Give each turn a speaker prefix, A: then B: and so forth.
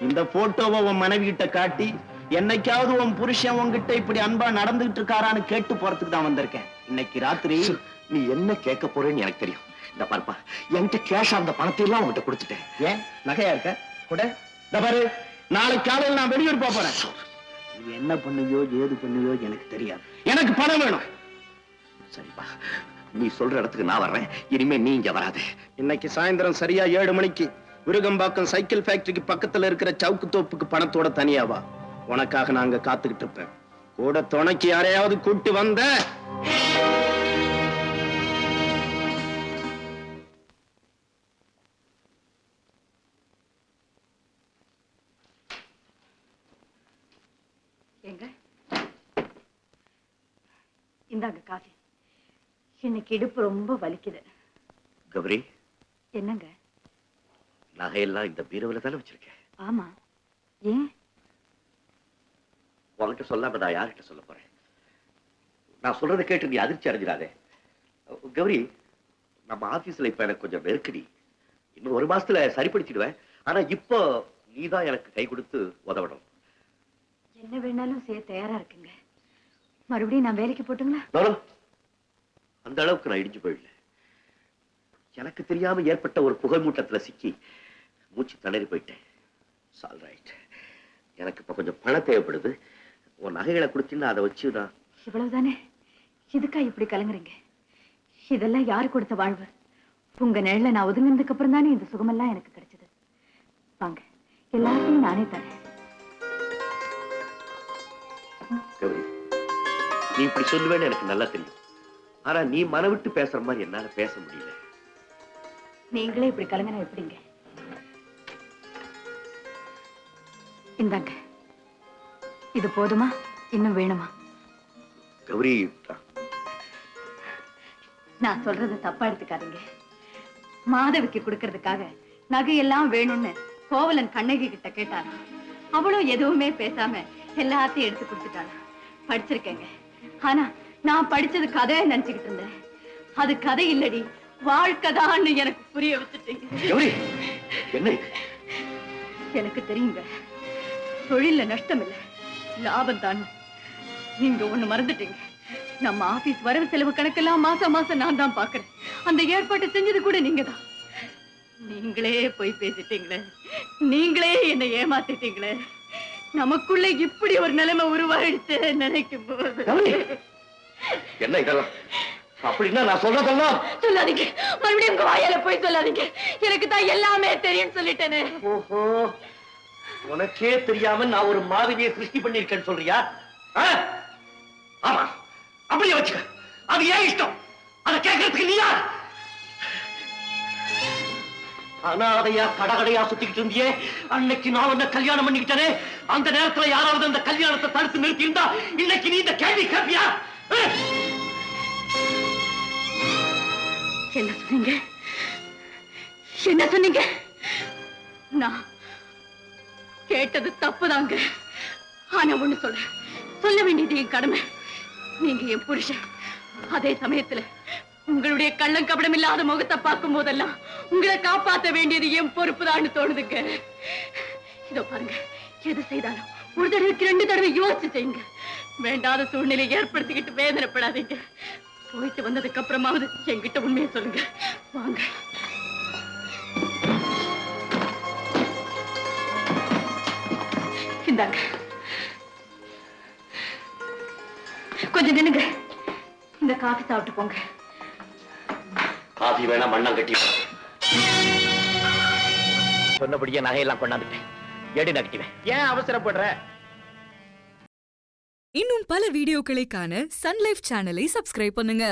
A: இந்த போட்டோவை உன் மனைவி கிட்ட காட்டி என்னைக்காவது உன் புருஷன் உன்கிட்ட இப்படி அன்பா நடந்துகிட்டு இருக்காரான்னு கேட்டு போறதுக்கு தான் வந்திருக்கேன். இன்னைக்கு ராத்திரி
B: நீ என்ன கேட்க போறேன்னு எனக்கு தெரியும். இந்த பாருப்பா, என்கிட்ட கேஷ் அந்த பணத்தை எல்லாம் உங்ககிட்ட கொடுத்துட்டேன்.
A: ஏன் நகையா இருக்க கூட? இந்த பாரு, நாளைக்கு காலையில் நான் வெளியூர் போறேன். நீ என்ன பண்ணுவியோ ஏது பண்ணுவியோ எனக்கு தெரியாது. எனக்கு பணம் வேணும்.
B: சரிப்பா, நீ சொல்ற இடத்துக்கு நான் வர்றேன். இனிமே நீ இங்க வராது.
A: இன்னைக்கு சாயந்தரம் சரியா 7 மணிக்கு விருகம்பாக்கம் சைக்கிள் ஃபேக்டரிக்கு பக்கத்துல இருக்கிற சவுக்கு தோப்புக்கு பணத்தோட தனியாவா. உனக்காக நாங்க காத்துக்கிட்டு இருப்பேன். கூட துணைக்கு யாரையாவது கூட்டி வந்த
C: எங்க இந்தாங்க காஃபி. இன்னைக்கு இடுப்பு ரொம்ப வலிக்குது.
B: கௌரி,
C: என்னங்க?
B: நகையெல்லாம் இந்த பீரோவில் தானே வச்சிருக்கேன்.
C: ஆமா, ஏன்?
B: உன்கிட்ட சொல்லாம நான் யார்கிட்ட சொல்ல போறேன்? நான் சொல்றதை கேட்டு நீ அதிர்ச்சி அடைஞ்சிடாதே. கௌரி, நம்ம ஆபீஸ்ல இப்ப எனக்கு கொஞ்சம் நெருக்கடி. இன்னும் 1 மாசத்துல சரிப்படுத்திடுவேன். ஆனா இப்போ நீதான் எனக்கு கை கொடுத்து உதவணும்.
C: என்ன வேணாலும் செய்ய தயாரா இருக்குங்க. மறுபடியும் நான் வேலைக்கு போட்டுங்களா?
B: அந்த அளவுக்கு நான் இடிஞ்சு போயிடல. எனக்கு தெரியாம ஏற்பட்ட ஒரு புகை மூட்டத்துல சிக்கி மூச்சு திணறி போயிட்டேன். எனக்கு இப்ப கொஞ்சம் பணம் தேவைப்படுது. உன் நகைகளை கொடுத்தீங்கன்னா அதை வச்சு நான்...
C: இவ்வளவுதானே? இதுக்கா இப்படி கலங்குறீங்க? இதெல்லாம் யாரு கொடுத்த வாழ்வு? உங்க நிழல நான் ஒதுங்கினதுக்கு அப்புறம் தானே இந்த சுகமெல்லாம் எனக்கு கிடைச்சது. வாங்க, எல்லாத்தையும் நானே தரேன்.
B: கௌரி, நீ இப்படி சொல்லுவேன்னு எனக்கு நல்லா தெரியும். ஆனா நீ மனம் விட்டு பேசுற மாதிரி என்னால பேச முடியல.
C: நீங்களே இப்படி கலங்கினா எப்படிங்க? இந்தாங்க, இது போதுமா? இன்னும் வேணுமா?
B: கௌரி,
C: நான் சொல்றத தப்பா எடுத்துக்காதீங்க. மாதவிக்கு கொடுக்கறதுக்காக நகையெல்லாம் வேணும்னு கோவலன் கண்ணகி கிட்ட கேட்டானா? அவளும் எதுவுமே பேசாம எல்லாத்தையும் எடுத்து கொடுத்துட்டானா? படிச்சிருக்கேங்க. ஆனா நான் படிச்சது கதையை நினைச்சுக்கிட்டு இருந்தேன். அது கதை இல்லடி, வாழ்க்கைதான்னு எனக்கு புரிய வச்சுட்டீங்க. எனக்கு தெரியுங்க, தொழில நஷ்டம் இல்ல, லாபம் தான். நீங்க ஒண்ணு மறந்துட்டீங்க. நம்ம ஆபீஸ் வரவு செலவு கணக்கெல்லாம் மாசம் மாசம் நான் தான் பாக்குறேன். அந்த ஏற்பாட்டை செஞ்சது கூட நீங்க தான். நீங்களே போய் பேசிட்டீங்களே, நீங்களே என்னை ஏமாத்திட்டீங்களே. நமக்குள்ள இப்படி ஒரு நிலைமை உருவாயிடுச்சு நினைக்கும் போது...
B: என்ன இதெல்லாம்? அப்படின்னா நான் சொல்றதெல்லாம்
C: சொல்லாதீங்க. மறுபடியும் உங்க வாயால போய் சொல்லாதீங்க. எனக்கு தான் எல்லாமே தெரியும் சொல்லிட்டேனே.
B: ஓஹோ, உனக்கே தெரியாம நான் ஒரு மாதிரியை சிருஷ்டி பண்ணிருக்கேன்னு சொல்றியா? ஆமா, அப்படியே வச்சுக்க. அது ஏன் இஷ்டம். அதை கேட்கறதுக்கு நீ யார்? அனாதையா கடகடையா சுத்திக்கிட்டு இருந்தியே, அன்னைக்கு நான் உன்னை கல்யாணம் பண்ணிக்கிட்டேனே, அந்த நேரத்துல யாராவது அந்த கல்யாணத்தை தடுத்து நிறுத்தி இருந்தா இன்னைக்கு நீ இந்த கேள்வி கேட்பியா?
C: என்ன சொன்னீங்க? என்ன சொன்னீங்க? நான் கேட்டது தப்புதாங்க. ஆனா ஒண்ணு சொல்ல வேண்டியது என் கடமை. நீங்க என் புருஷன். அதே சமயத்துல உங்களுடைய கள்ளம் கபடம் இல்லாத முகத்தை பார்க்கும் போதெல்லாம் உங்களை காப்பாற்ற வேண்டியது என் பொறுப்புதான்னு தோணுதுங்க. இதோ பாருங்க, எது செய்தாலும் ஒரு தடவைக்கு 2 தடவை யோசிச்சு செய்யுங்க. வேண்டாத சூழ்நிலை ஏற்படுத்திக்கிட்டு வேதனைப்படாதீங்க. போயிட்டு வந்ததுக்கு அப்புறமாவது என்கிட்ட உண்மையை சொல்லுங்க. வாங்க. இந்தாங்க, கொஞ்சம் நின்னுங்க. இந்த காஃபி சாப்பிட்டு போங்க.
B: காஃபி வேணா, மண்ணம் கட்டி சொன்னபடியே நகையெல்லாம் கொண்டாந்துட்டேன். எடி நகட்டிவேன்.
A: ஏன் அவசரப்படுற?
D: இன்னும் பல வீடியோக்களை காண சன் லைஃப் சேனலை சப்ஸ்கிரைப் பண்ணுங்க.